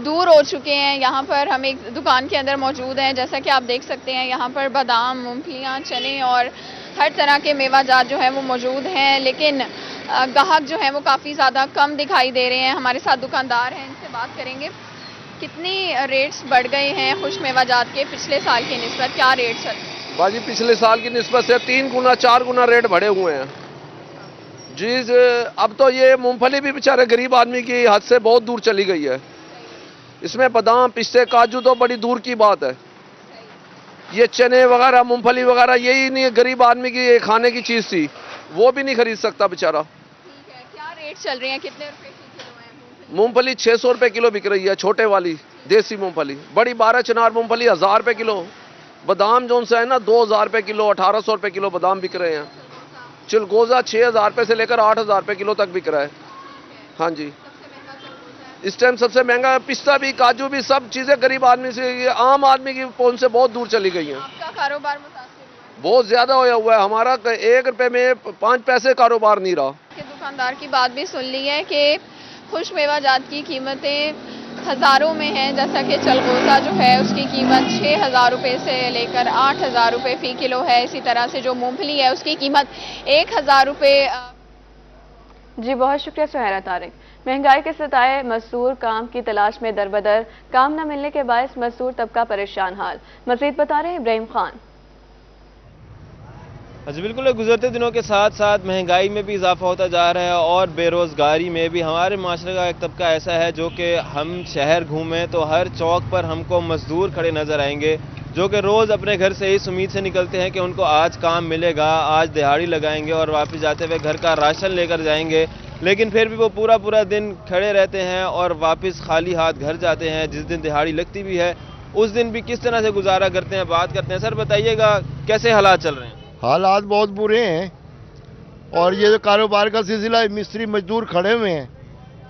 दूर हो चुके हैं। यहाँ पर हम एक दुकान के अंदर मौजूद हैं, जैसा कि आप देख सकते हैं यहाँ पर बादाम, मूंगफलियाँ, चने और हर तरह के मेवाजात जो हैं वो मौजूद हैं, लेकिन ग्राहक जो हैं वो काफ़ी ज़्यादा कम दिखाई दे रहे हैं। हमारे साथ दुकानदार हैं, इनसे बात करेंगे। कितनी रेट्स बढ़ गए हैं खुश्क मेवाजात के पिछले साल की निस्बत, क्या रेट्स हैं? बाजी पिछले साल की निस्बत से 3 गुना 4 गुना रेट बढ़े हुए हैं जी। अब तो ये मूंगफली भी बेचारे गरीब आदमी की हद से बहुत दूर चली गई है। اس میں بادام پستے کاجو تو بڑی دور کی بات ہے. یہ چنے وغیرہ مونگ پھلی وغیرہ یہی نہیں غریب آدمی کی کھانے کی چیز تھی, وہ بھی نہیں خرید سکتا بیچارہ. کیا ریٹ چل رہے ہیں, کتنے روپے کی کلو ہے مونگ پھلی 600 روپے کلو بک رہی ہے, چھوٹے والی دیسی مونگ پھلی. بڑی 12 چنار مونگ پھلی 1000 روپے کلو. بادام جو ہے نا 2000 روپے کلو, 1800 روپے کلو بادام بک رہے ہیں. چلگوزہ 6000 روپے سے لے کر 8000 روپے کلو تک بک رہا ہے. ہاں جی, اس ٹائم سب سے مہنگا پستہ بھی, کاجو بھی, سب چیزیں غریب آدمی سے, عام آدمی کی پہنچ سے بہت دور چلی گئی ہیں. آپ کا کاروبار متاثر ہوا ہے؟ بہت زیادہ ہوا ہوا ہے. ہمارا 1 روپے میں 5 پیسے کاروبار نہیں رہا. کہ دکاندار کی بات بھی سن لی ہے کہ خشک میوہ جات کی قیمتیں ہزاروں میں ہیں, جیسا کہ چلگوزہ جو ہے اس کی قیمت 6000 روپے سے لے کر 8000 روپے فی کلو ہے. اسی طرح سے جو مونگ پھلی ہے اس کی قیمت 1000 روپے. جی بہت شکریہ سہیرا طارق. مہنگائی کے ستائے مزدور کام کی تلاش میں دربدر, کام نہ ملنے کے باعث مزدور طبقہ پریشان حال. مزید بتا رہے ہیں ابراہیم خان. جی بالکل, گزرتے دنوں کے ساتھ ساتھ مہنگائی میں بھی اضافہ ہوتا جا رہا ہے اور بے روزگاری میں بھی. ہمارے معاشرے کا ایک طبقہ ایسا ہے جو کہ ہم شہر گھومیں تو ہر چوک پر ہم کو مزدور کھڑے نظر آئیں گے, جو کہ روز اپنے گھر سے اس امید سے نکلتے ہیں کہ ان کو آج کام ملے گا, آج دہاڑی لگائیں گے اور واپس جاتے ہوئے گھر کا راشن لے کر جائیں گے. لیکن پھر بھی وہ پورا دن کھڑے رہتے ہیں اور واپس خالی ہاتھ گھر جاتے ہیں. جس دن دہاڑی لگتی بھی ہے اس دن بھی کس طرح سے گزارا کرتے ہیں, بات کرتے ہیں. سر بتائیے گا کیسے حالات چل رہے ہیں؟ حالات بہت برے ہیں, اور یہ جو کاروبار کا سلسلہ ہے, مستری مزدور کھڑے ہوئے ہیں.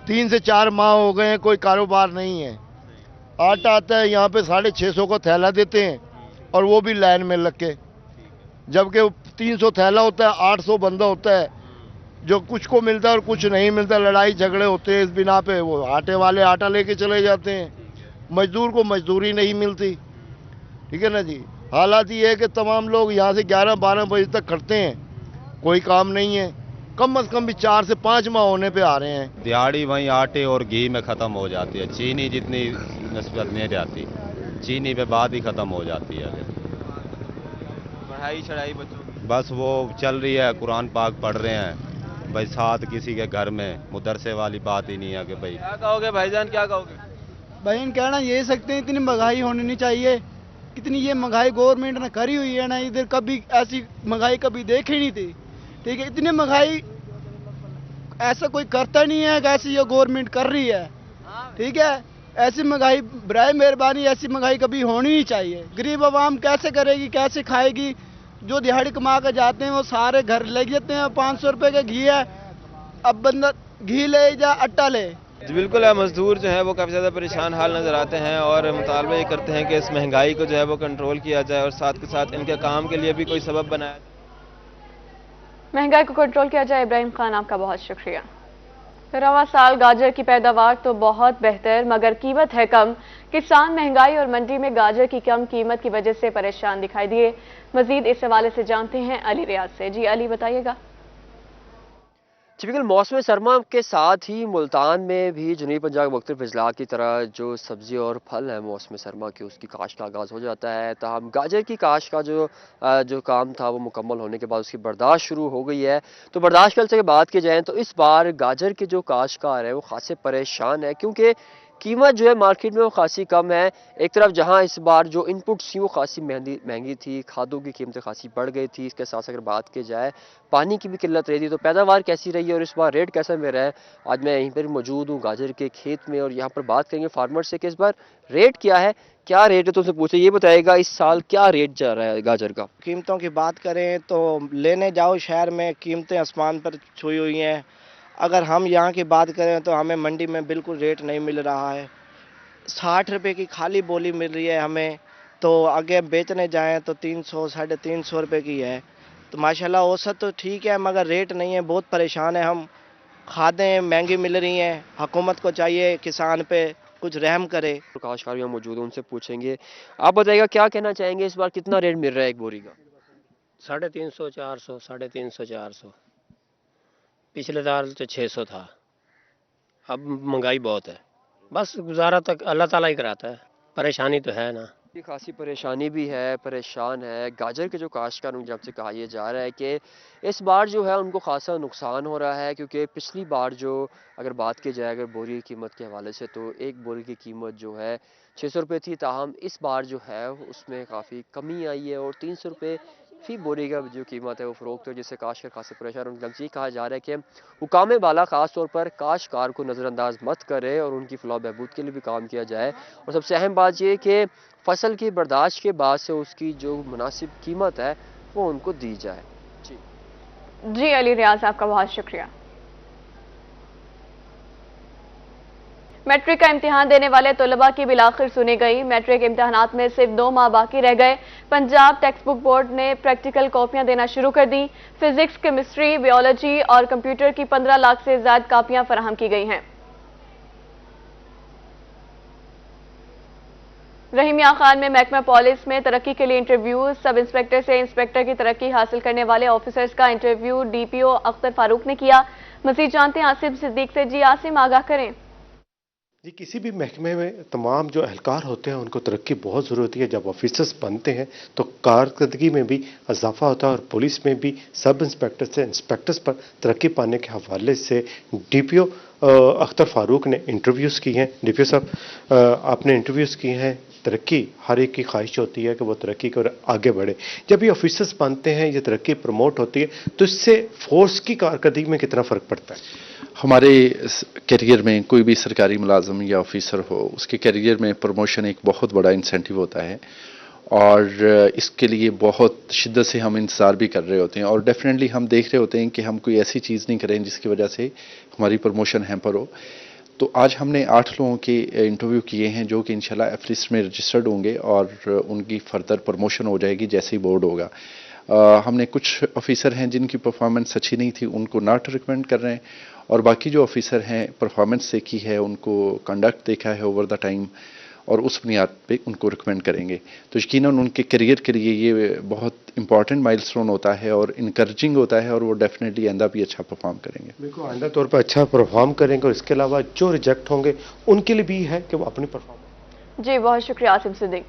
3 سے 4 ماہ ہو گئے ہیں, کوئی کاروبار نہیں ہے. آٹا آتا ہے یہاں پہ 650 کا تھیلا دیتے ہیں, اور وہ بھی لائن میں لگ کے, جبکہ 300 تھیلا ہوتا ہے, 800 بندہ ہوتا ہے. جو کچھ کو ملتا ہے اور کچھ نہیں ملتا, لڑائی جھگڑے ہوتے ہیں اس بنا پہ. وہ آٹے والے آٹا لے کے چلے جاتے ہیں, مزدور کو مزدوری نہیں ملتی. ٹھیک ہے نا جی. حالات یہ ہے کہ تمام لوگ یہاں سے 11-12 بجے تک کھڑتے ہیں, کوئی کام نہیں ہے. کم از کم بھی 4 سے 5 ماہ ہونے پہ آ رہے ہیں. दिहाड़ी वहीं आटे और घी में ख़त्म हो जाती है, चीनी जितनी नस्बत नहीं रहती, चीनी पे बाद ही ख़त्म हो जाती है. पढ़ाई छड़ाई बच्चों की बस वो चल रही है, कुरान पाक पढ़ रहे हैं भाई, साथ किसी के घर में मदरसे वाली बात ही नहीं है कि भाई. क्या कहोगे भाईजान, क्या कहोगे? भाई कहना यही सकते हैं, इतनी महंगाई होनी नहीं चाहिए. कितनी ये महंगाई गवर्नमेंट ने करी हुई है ना, इधर कभी ऐसी महंगाई कभी देखी नहीं थी. ठीक है, इतनी महंगाई ऐसा कोई करता नहीं है कि ऐसी ये गवर्नमेंट कर रही है. ठीक है, ऐसी महंगाई बराए मेहरबानी ऐसी महंगाई कभी होनी नहीं चाहिए. गरीब आवाम कैसे करेगी, कैसे खाएगी? जो दिहाड़ी कमा कर जाते हैं वो सारे घर ले जाते हैं. 500 रुपए का घी है, अब बंदा घी ले या आटा ले. जी बिल्कुल, मजदूर जो है वो काफ़ी ज़्यादा परेशान हाल नज़र आते हैं और मुतालबा ये करते हैं कि इस महंगाई को जो है वो कंट्रोल किया जाए और साथ के साथ इनके काम के लिए भी कोई सबब बनाया जाए. महंगाई को कंट्रोल किया जाए. इब्राहिम खान आपका बहुत शुक्रिया. रवा साल गाजर की पैदावार तो बहुत बेहतर, मगर कीमत है कम. किसान महंगाई और मंडी में गाजर की कम कीमत की वजह से परेशान दिखाई दिए. मजीद इस हवाले से जानते हैं अली रियाज से. जी अली बताइएगा. बिल्कुल, मौसम सरमा के साथ ही मुल्तान में भी जनूबी पंजाब के मुख्तलिफ अजला की तरह जो सब्ज़ी और फल है मौसम सरमा की उसकी काश्त का आगाज़ हो जाता है. ताहम गाजर की काश्त का जो काम था वो मुकम्मल होने के बाद उसकी बर्दाश्त शुरू हो गई है. तो बर्दाश्त कल से बात की जाए तो इस बार गाजर के जो काश्तकार है वो खासे परेशान है, क्योंकि कीमत जो है मार्केट में वो खासी कम है. एक तरफ जहां इस बार जो इनपुट्स थी वो खासी महंगी थी, खादों की कीमतें खासी बढ़ गई थी. इसके साथ अगर बात की जाए पानी की भी किल्लत रही थी. तो पैदावार कैसी रही है और इस बार रेट कैसा मिल रहा है, आज मैं यहीं पर मौजूद हूँ गाजर के खेत में और यहाँ पर बात करेंगे फार्मर से कि इस बार रेट क्या है, क्या रेट है. तो उनसे पूछे, ये बताएगा इस साल क्या रेट जा रहा है गाजर का. कीमतों की बात करें तो लेने जाओ शहर में कीमतें आसमान पर छुई हुई हैं. अगर हम यहाँ की बात करें तो हमें मंडी में बिल्कुल रेट नहीं मिल रहा है. 60 रुपए की खाली बोली मिल रही है हमें, तो आगे बेचने जाएं तो 300-350 रुपए की है. तो माशाल्लाह औसत तो ठीक है, मगर रेट नहीं है. बहुत परेशान है हम. खादें महंगी मिल रही हैं, हुकूमत को चाहिए किसान पे कुछ रहम करे. काश्तकार यहाँ मौजूद है, उनसे पूछेंगे. आप बताइएगा क्या कहना चाहेंगे, इस बार कितना रेट मिल रहा है एक बोरी का? 350, 400, 350, 400. पिछले साल तो 600 था. अब महंगाई बहुत है, बस गुजारा तक अल्लाह ताला ही कराता है. परेशानी तो है ना. खासी परेशानी भी है, परेशान है। गाजर के जो काश्तकार जब से कहा यह जा रहा है कि इस बार जो है उनको खासा नुकसान हो रहा है, क्योंकि पिछली बार जो अगर बात की जाए अगर बोरी की कीमत के हवाले से, तो एक बोरी की कीमत जो है 600 रुपये थी, ताहम इस बार जो है उसमें काफ़ी कमी आई है और 300 रुपये फी बोरी का जो कीमत है वो फ़रोख्त है, जिससे काश्तकार खासे परेशान। उनका ये कहा जा रहा है कि हुकाम बाला ख़ास तौर पर काश्तकार को नज़रअंदाज मत करे और उनकी फलाह बहबूद के लिए भी काम किया जाए। और सबसे अहम बात ये कि फसल की बर्दाश्त के बाद से उसकी जो मुनासिब कीमत है वो उनको दी जाए। जी अली रियाज, आपका बहुत शुक्रिया। मैट्रिक का इम्तिहान देने वाले तलबा की बिलाखिर सुनी गई। मैट्रिक इम्तिहानात में सिर्फ 2 माह बाकी रह गए। पंजाब टेक्स्ट बुक बोर्ड ने प्रैक्टिकल कॉपियां देना शुरू कर दी। फिजिक्स, केमिस्ट्री, बायोलॉजी और कंप्यूटर की 15 लाख से ज्यादा कापियां फराहम की गई हैं। रहीमिया खान में महकमा पुलिस में तरक्की के लिए इंटरव्यू। सब इंस्पेक्टर से इंस्पेक्टर की तरक्की हासिल करने वाले ऑफिसर्स का इंटरव्यू डीपीओ अख्तर फारूक ने किया। मजीद जानते हैं आसिम सिद्दीक से। जी आसिम, आगाह करें। जी, किसी भी महकमे में तमाम जो एहलकार होते हैं उनको तरक्की बहुत ज़रूरत है। जब ऑफिसर्स बनते हैं तो कारकर्दगी में भी इजाफा होता है और पुलिस में भी सब इंस्पेक्टर से इंस्पेक्टर्स पर तरक्की पाने के हवाले से डीपीओ अख्तर फारूक ने इंटरव्यूज़ किए हैं। डीपीओ साहब, आपने इंटरव्यूज़ किए हैं। तरक्की हर एक की ख्वाहिश होती है कि वो तरक्की कर आगे बढ़े। जब ये ऑफिसर्स बनते हैं, ये तरक्की प्रमोट होती है, तो इससे फोर्स की कारकर्दगी में कितना फ़र्क पड़ता है? हमारे करियर में कोई भी सरकारी मुलाजम या ऑफिसर हो, उसके करियर में प्रमोशन एक बहुत बड़ा इंसेंटिव होता है और इसके लिए बहुत शिद्दत से हम इंतज़ार भी कर रहे होते हैं और डेफिनेटली हम देख रहे होते हैं कि हम कोई ऐसी चीज़ नहीं करें जिसकी वजह से हमारी प्रमोशन हैम्पर हो। तो आज हमने 8 लोगों के इंटरव्यू किए हैं जो कि इंशाल्लाह एफलिस्ट में रजिस्टर्ड होंगे और उनकी फर्दर प्रमोशन हो जाएगी जैसे ही बोर्ड होगा। हमने कुछ ऑफिसर हैं जिनकी परफॉर्मेंस अच्छी नहीं थी, उनको नॉट रिकमेंड कर रहे हैं और बाकी जो ऑफिसर हैं परफॉर्मेंस देखी है, उनको कंडक्ट देखा है ओवर द टाइम और उस बुनियाद पे उनको रिकमेंड करेंगे। तो यकीनन उनके करियर के लिए ये बहुत इंपॉर्टेंट माइलस्टोन होता है और इनकरेजिंग होता है और वो डेफिनेटली आइंदा भी अच्छा परफॉर्म करेंगे। बिल्कुल, आइंदा तौर पर अच्छा परफॉर्म करेंगे और इसके अलावा जो रिजेक्ट होंगे उनके लिए भी है कि वो अपनी परफॉर्मेंस। जी बहुत शुक्रिया आसिम सिद्दीक।